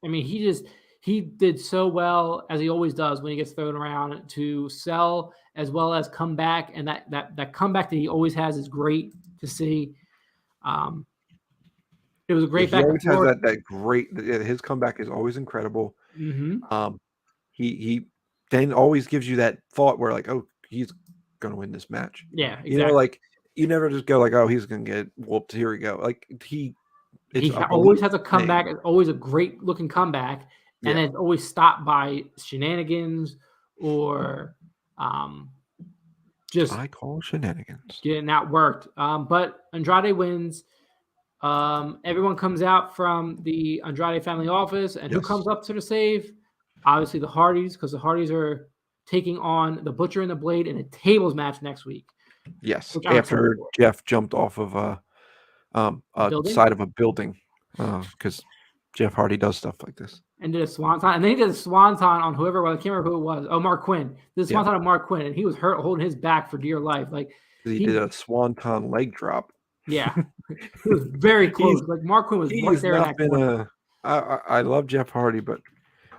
I mean, he did so well as he always does when he gets thrown around to sell as well as come back. And that comeback that he always has is great to see. It was a great back and forth. He always has his comeback is always incredible. He then always gives you that thought where like, oh, he's going to win this match. Yeah, exactly. You know, like you never just go like, oh, he's going to get whooped. Here we go. Like he always has a comeback. It's always a great looking comeback. And then it's always stopped by shenanigans or just I call shenanigans. Getting outworked. But Andrade wins. Everyone comes out from the Andrade family office. And who comes up to the save? Obviously the Hardys, because the Hardys are taking on the Butcher and the Blade in a tables match next week. Yes, after Jeff jumped off of a side of a building because Jeff Hardy does stuff like this. And did a swanton. And then he did a swanton on whoever, I can't remember who it was. Oh, Mark Quinn. Did a swanton on Mark Quinn, and he was hurt, holding his back for dear life. Like he did a swanton leg drop. Yeah. He was very close. Like Mark Quinn was right there in that corner. I love Jeff Hardy, but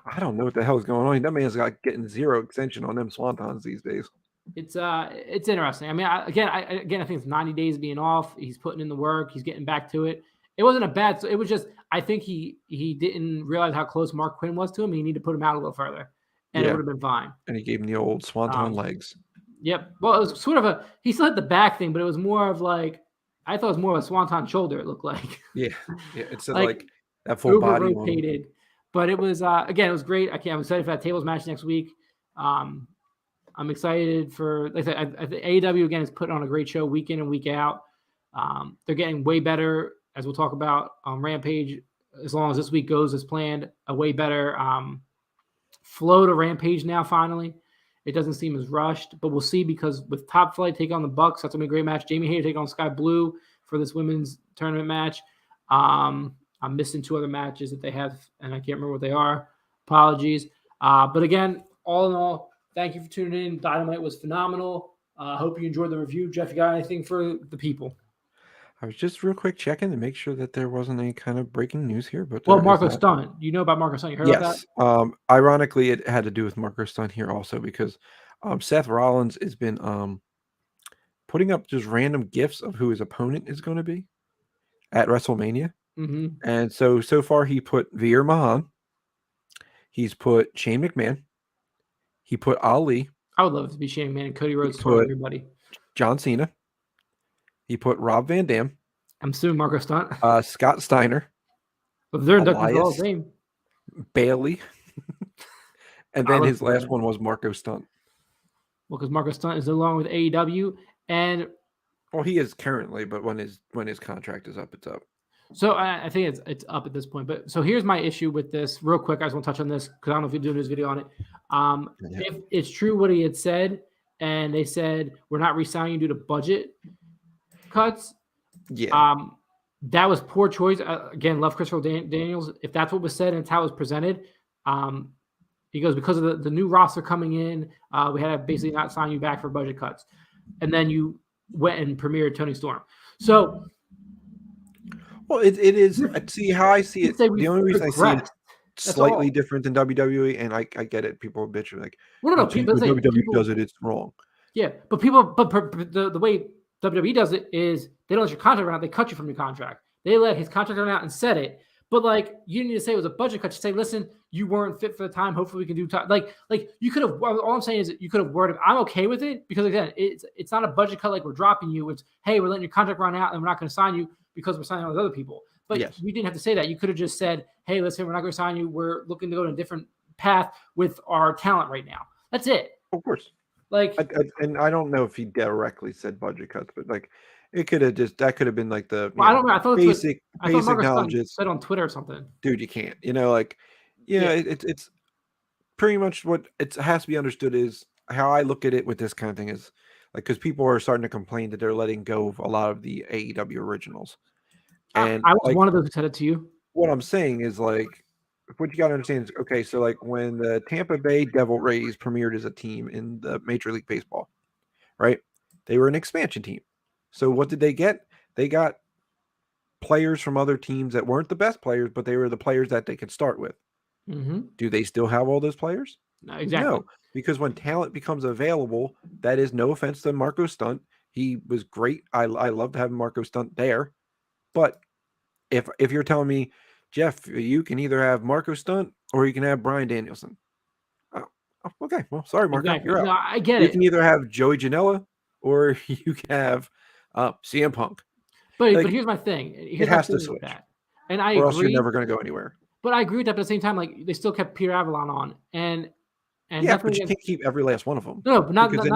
I don't know what the hell is going on. That man's got getting zero extension on them swantons these days. It's interesting. I mean, I think it's 90 days being off. He's putting in the work. He's getting back to it. It wasn't a bad. So it was just I think he didn't realize how close Mark Quinn was to him. He needed to put him out a little further, and it would have been fine. And he gave him the old swanton legs. Yep. Well, it was sort of he still had the back thing, but it was more of like I thought it was more of a swanton shoulder. It looked like. Yeah. It's like that full body rotated. But it was again, it was great. I'm excited for that tables match next week. I'm excited for like I said, AEW again is putting on a great show week in and week out. They're getting way better, as we'll talk about on Rampage. As long as this week goes as planned, a way better flow to Rampage now. Finally, it doesn't seem as rushed, but we'll see because with Top Flight taking on the Bucks, that's gonna be a great match. Jamie Hayter taking on Sky Blue for this women's tournament match. I'm missing two other matches that they have, and I can't remember what they are. Apologies. But again, all in all, thank you for tuning in. Dynamite was phenomenal. Hope you enjoyed the review. Jeff, you got anything for the people? I was just real quick checking to make sure that there wasn't any kind of breaking news here. But Marco Stunt. You know about Marco Stunt? You heard about that? Ironically, it had to do with Marco Stunt here also because Seth Rollins has been putting up just random gifs of who his opponent is going to be at WrestleMania. Mm-hmm. And so far he put Veer Mahan, he's put Shane McMahon, he put Ali. I would love it to be Shane McMahon and Cody Rhodes for everybody. John Cena. He put Rob Van Dam. I'm suing Marco Stunt. Scott Steiner. But they're inducted to the Hall of Fame. Bailey. And then his last one was Marco Stunt. Well, because Marco Stunt is along with AEW and he is currently, but when his contract is up, it's up. So I think it's up at this point. But so here's my issue with this real quick. I just want to touch on this because I don't know if you're doing this video on it. If it's true what he had said, and they said we're not re-signing you due to budget cuts. Yeah. That was poor choice. Again, love Christopher Daniels. If that's what was said and it's how it was presented, he goes because of the new roster coming in, we had to basically not sign you back for budget cuts, and then you went and premiered Tony Storm. So. Well, it is. See how I see it. The only reason I see it slightly different than WWE, and I get it. People bitch like, WWE does it. It's wrong. Yeah, but the way WWE does it is they don't let your contract run out. They cut you from your contract. They let his contract run out and set it. But like you didn't need to say it was a budget cut. You say, listen, you weren't fit for the time. Hopefully we can do time. Like you could have. All I'm saying is that you could have worded. I'm okay with it because again, it's not a budget cut like we're dropping you. It's hey, we're letting your contract run out and we're not going to sign you because we're signing with other people. But you didn't have to say that. You could have just said, hey, listen, we're not going to sign you. We're looking to go in a different path with our talent right now. That's it. Of course. Like, and I don't know if he directly said budget cuts, but like it could have been like the I don't know. I thought basic Marcus knowledge. said on Twitter or something. Dude, you can't. It's pretty much what it has to be understood is how I look at it with this kind of thing is like because people are starting to complain that they're letting go of a lot of the AEW originals. And I was one of those who said it to you. What I'm saying is like what you got to understand is okay. So like when the Tampa Bay Devil Rays premiered as a team in the Major League Baseball, right? They were an expansion team. So what did they get? They got players from other teams that weren't the best players, but they were the players that they could start with. Mm-hmm. Do they still have all those players? No, exactly. No, because when talent becomes available, that is no offense to Marco Stunt. He was great. I loved having Marco Stunt there. But if you're telling me, Jeff, you can either have Marco Stunt or you can have Bryan Danielson. Oh, okay. Well, sorry, Marco. Exactly. You're out. No, I get you it. You can either have Joey Janela or you can have CM Punk. But here's my thing. It has to switch. That. And I or agree. Else you're never going to go anywhere. But I agree with that. But at the same time, like they still kept Peter Avalon on, and yeah, but you can't keep every last one of them. No, but not to get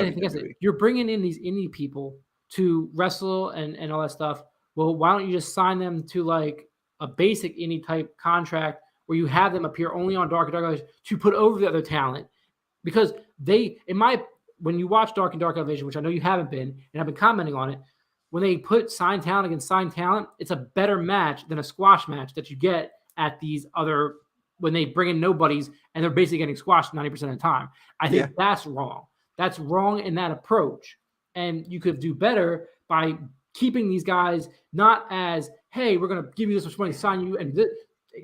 anything against it. You're bringing in these indie people to wrestle and all that stuff. Well, why don't you just sign them to like a basic indie type contract where you have them appear only on Dark and Dark Elevation to put over the other talent? Because when you watch Dark and Dark Elevation, which I know you haven't been, and I've been commenting on it, when they put signed talent against signed talent, it's a better match than a squash match that you get at these other when they bring in nobodies and they're basically getting squashed 90% of the time. I think that's wrong. That's wrong in that approach. And you could do better by keeping these guys not as, hey, we're going to give you this much money, sign you, and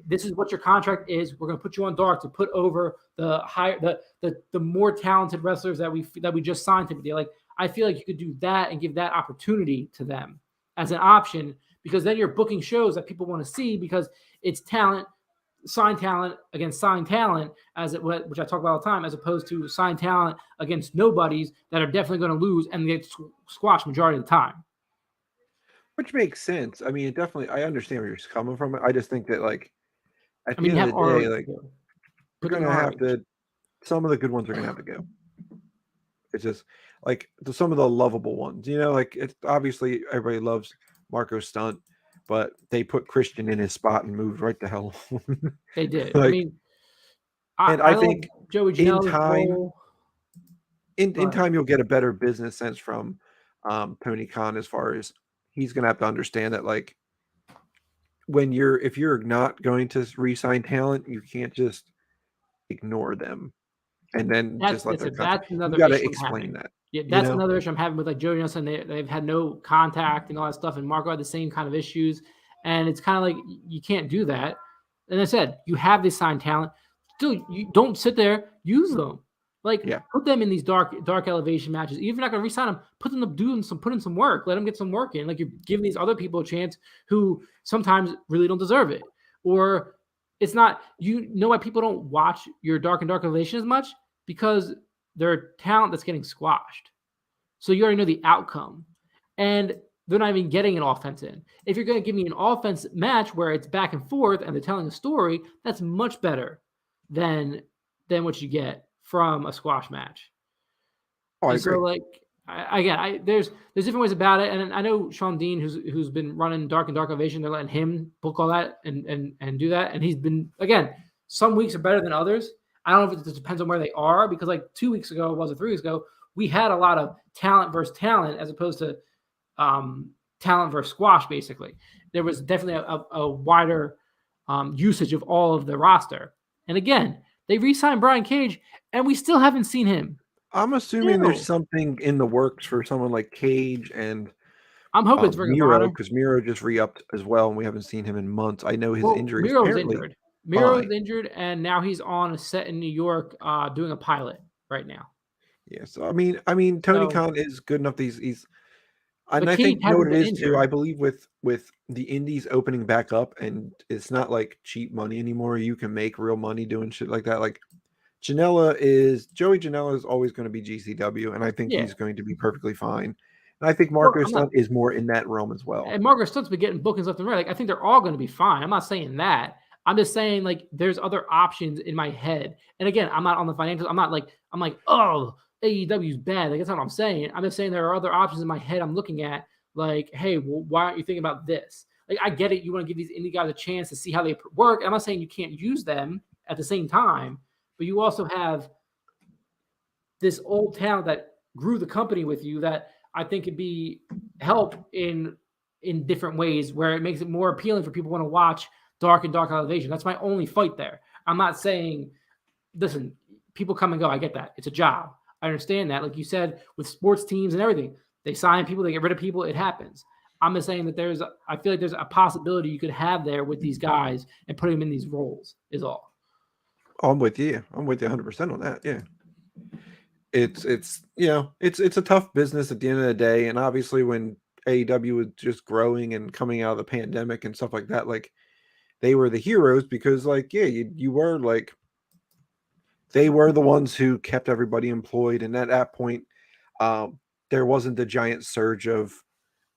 this is what your contract is. We're going to put you on Dark to put over the more talented wrestlers that we just signed typically. Like I feel like you could do that and give that opportunity to them as an option because then you're booking shows that people want to see because it's talent, signed talent against signed talent, which I talk about all the time, as opposed to signed talent against nobodies that are definitely going to lose and get squashed majority of the time. Which makes sense. I mean, I understand where you're coming from. I just think that, like, at the end of the day, like, we're going to have to, some of the good ones are going to have to go. It's just, like, some of the lovable ones, like, it's obviously everybody loves Marco Stunt, but they put Christian in his spot and moved right the hell. They did. Like, I mean, I think Joey Janela in time you'll get a better business sense from Tony Khan as far as he's going to have to understand that, like, if you're not going to re-sign talent, you can't just ignore them and then just let them. That's another. You got to explain that. Yeah, that's another issue I'm having with like Joey Janela. They've had no contact and all that stuff, and Marco had the same kind of issues, and it's kind of like you can't do that. And I said you have this signed talent, still you don't sit there, use them. Like put them in these dark elevation matches. Even if you're not going to re-sign them, put them to put in some work. Let them get some work in. Like you're giving these other people a chance who sometimes really don't deserve it. Or it's not. You know why people don't watch your dark and dark elevation as much? Because they're talent that's getting squashed. So you already know the outcome. And they're not even getting an offense in. If you're going to give me an offense match where it's back and forth and they're telling a story, that's much better than what you get from a squash match. Oh, I agree. So like there's different ways about it, and I know Sean Dean, who's been running Dark and Dark Elevation, they're letting him book all that and do that, and he's been some weeks are better than others. I don't know if it depends on where they are because like 2 weeks ago, was it 3 weeks ago, we had a lot of talent versus talent as opposed to talent versus squash. Basically, there was definitely a wider usage of all of the roster, and again. They re-signed Brian Cage, and we still haven't seen him. I'm assuming there's something in the works for someone like Cage and I'm hoping it's Miro, because Miro just re-upped as well, and we haven't seen him in months. I know his injury. Miro's injured. Miro's injured, and now he's on a set in New York doing a pilot right now. Yeah, so I mean, Tony Khan is good enough. He's and I think what it is too. I believe with the indies opening back up, and it's not like cheap money anymore. You can make real money doing shit like that. Like Joey Janela is always going to be GCW, and I think he's going to be perfectly fine. And I think Marco Stunt is more in that realm as well. And Marco Stunt's been getting bookings left and right. Like I think they're all going to be fine. I'm not saying that. I'm just saying, like, there's other options in my head. And again, I'm not on the financials. I'm like, oh, AEW is bad. Like, that's not what I'm saying. I'm just saying there are other options in my head I'm looking at. Like, hey, well, why aren't you thinking about this? Like, I get it. You want to give these indie guys a chance to see how they work. I'm not saying you can't use them at the same time, but you also have this old talent that grew the company with you that I think could be help in different ways where it makes it more appealing for people who want to watch Dark and Dark Elevation. That's my only fight there. I'm not saying, listen, people come and go. I get that. It's a job. I understand that. Like you said, with sports teams and everything, they sign people, they get rid of people. It happens. I'm just saying that I feel like there's a possibility you could have there with these guys and putting them in these roles is all. I'm with you. I'm with you 100% on that. Yeah. It's a tough business at the end of the day. And obviously when AEW was just growing and coming out of the pandemic and stuff like that, like they were the heroes because like, yeah, you were like, they were the ones who kept everybody employed. And at that point, there wasn't the giant surge of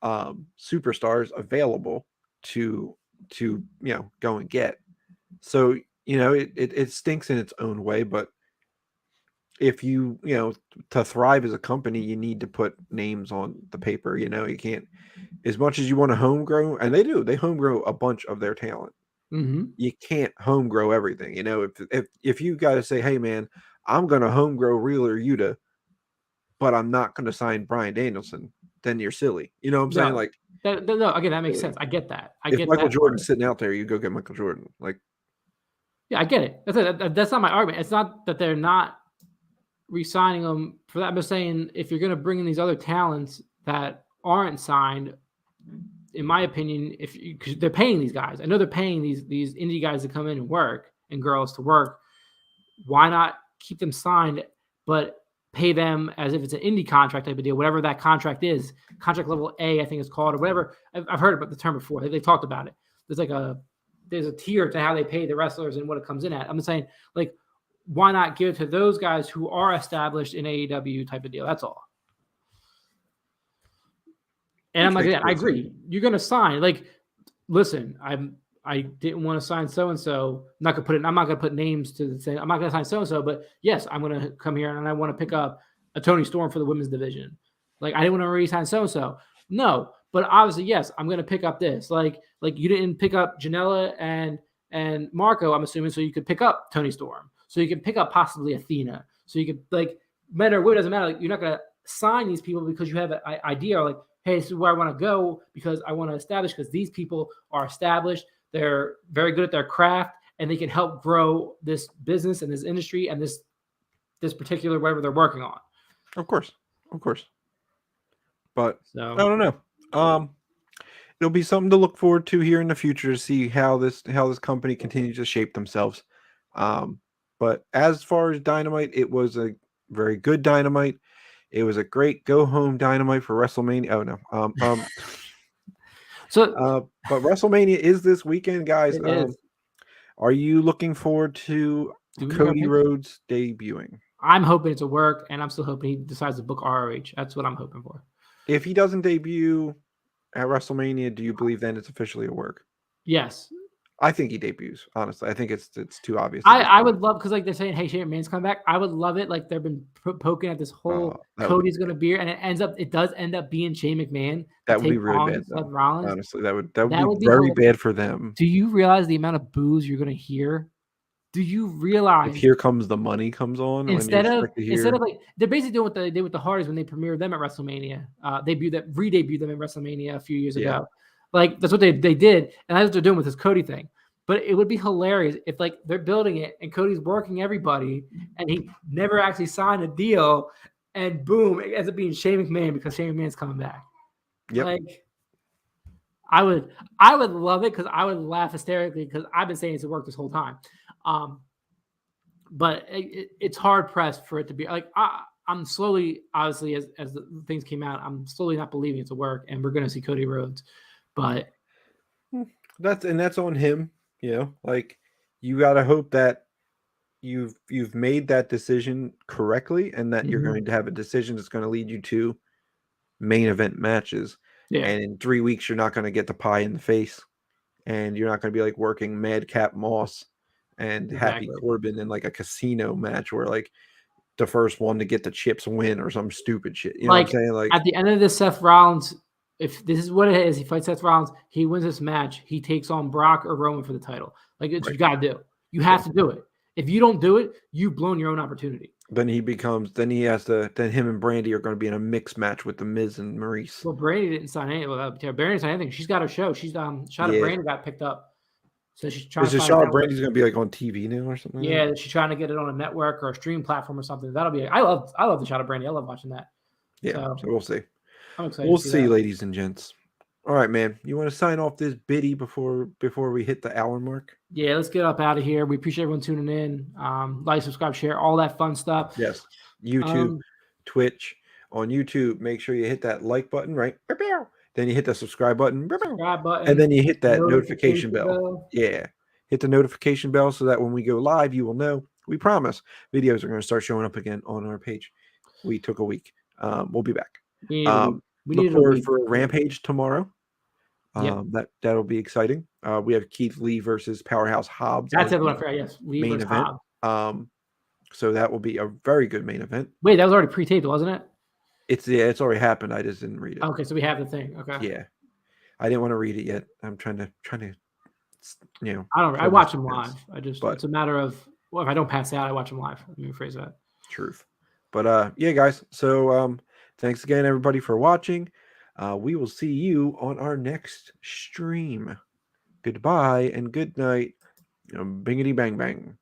superstars available to go and get. So, it stinks in its own way, but if you to thrive as a company, you need to put names on the paper. You can't, as much as you want to home grow, and they home grow a bunch of their talent. Mm-hmm. You can't home grow everything. If you got to say, hey man, I'm going to home grow Wheeler Yuta, but I'm not going to sign Bryan Danielson, then you're silly. You know what I'm saying? Like, no, again, that makes sense. I get that. If Michael Jordan's sitting out there, you go get Michael Jordan. Like, yeah, I get it. That's not my argument. It's not that they're not re-signing them for that. I'm just saying if you're going to bring in these other talents that aren't signed, in my opinion, because they're paying these guys. I know they're paying these indie guys to come in and work and girls to work. Why not keep them signed, but pay them as if it's an indie contract type of deal, whatever that contract is, contract level A, I think it's called, or whatever. I've heard about the term before. They've talked about it. There's a tier to how they pay the wrestlers and what it comes in at. I'm just saying, like, why not give it to those guys who are established in AEW type of deal? That's all. And I'm like, yeah, I agree. You're going to sign. Like, listen, I didn't want to sign so-and-so. I'm not going to put names to the thing. I'm not going to sign so-and-so, but yes, I'm going to come here and I want to pick up a Tony Storm for the women's division. Like, I didn't want to re-sign so-and-so. No, but obviously, yes, I'm going to pick up this. Like you didn't pick up Janela and Marco, I'm assuming, so you could pick up Tony Storm. So you can pick up possibly Athena. So you could, like, men or women, doesn't matter. Like, you're not going to sign these people because you have an idea, like, hey, this is where I want to go because I want to establish, because these people are established. They're very good at their craft and they can help grow this business and this industry and this particular whatever they're working on. Of course. But I don't know. It'll be something to look forward to here in the future to see how this company continues to shape themselves. But as far as Dynamite, it was a very good Dynamite. It was a great go-home Dynamite for WrestleMania. Oh no. But WrestleMania is this weekend, guys. Are you looking forward to Cody Rhodes debuting? I'm hoping it's a work, and I'm still hoping he decides to book ROH. That's what I'm hoping for. If he doesn't debut at WrestleMania, do you believe then it's officially a work? Yes. I think he debuts, honestly. I think it's too obvious. I would love, because like they're saying, hey, Shane McMahon's coming back. I would love it. Like they've been poking at this whole Cody's going to be here, and it does end up being Shane McMahon. That would be really bad. Seth Rollins. Honestly, that would be very bad for them. Do you realize the amount of boos you're going to hear? Do you realize? If Here Comes the Money comes on, instead of like, they're basically doing what they did with the Hardys when they premiered them at WrestleMania. They re-debuted them at WrestleMania a few years ago. Like that's what they did, and that's what they're doing with this Cody thing. But it would be hilarious if, like, they're building it and Cody's working everybody and he never actually signed a deal, and boom, it ends up being Shane McMahon because Shane McMahon's coming back. Yep. Like, I would love it because I would laugh hysterically because I've been saying it's a work this whole time. But it's hard pressed for it to be like, I'm slowly, obviously, as the things came out, I'm slowly not believing it's a work, and we're going to see Cody Rhodes. But that's on him. Like, you got to hope that you've made that decision correctly, and that you're going to have a decision that's going to lead you to main event matches. Yeah. And in 3 weeks, you're not going to get the pie in the face and you're not going to be like working Madcap Moss and Happy Corbin in like a casino match where like the first one to get the chips win or some stupid shit. You know what I'm saying? Like at the end of this, Seth Rollins, if this is what it is, he fights Seth Rollins, he wins this match, he takes on Brock or Roman for the title. Like it's what you got to do. You have to do it. If you don't do it, you've blown your own opportunity. Then him and Brandy are going to be in a mixed match with the Miz and Maurice. Well, Brandy didn't sign anything. Brandy didn't sign anything. She's got her show. She's Brandy got picked up. So she's trying to find Brandy's going to be like on TV now or something. Yeah, like she's trying to get it on a network or a stream platform or something. That'll be. I love the shot of Brandy. I love watching that. Yeah, so we'll see. I'm excited. We'll see, ladies and gents. All right, man. You want to sign off this biddy before we hit the hour mark? Yeah, let's get up out of here. We appreciate everyone tuning in. Like, subscribe, share, all that fun stuff. Yes. YouTube, Twitch. On YouTube, make sure you hit that like button, right? Then you hit the subscribe button. And then you hit that notification bell. Yeah. Hit the notification bell so that when we go live, you will know. We promise videos are going to start showing up again on our page. We took a week. We'll be back. Look forward for Rampage tomorrow. That'll be exciting. We have Keith Lee versus Powerhouse Hobbs. That's everyone fair. Yes, Lee main event. Hobbs. So that will be a very good main event. Wait, that was already pre-taped, wasn't it? It's already happened. I just didn't read it. Okay, so we have the thing. Okay. Yeah, I didn't want to read it yet. I'm trying to I watch them live. It's a matter of if I don't pass out, I watch them live. Let me rephrase that. Truth. But yeah, guys. So thanks again, everybody, for watching. We will see you on our next stream. Goodbye and good night. Bingity bang bang.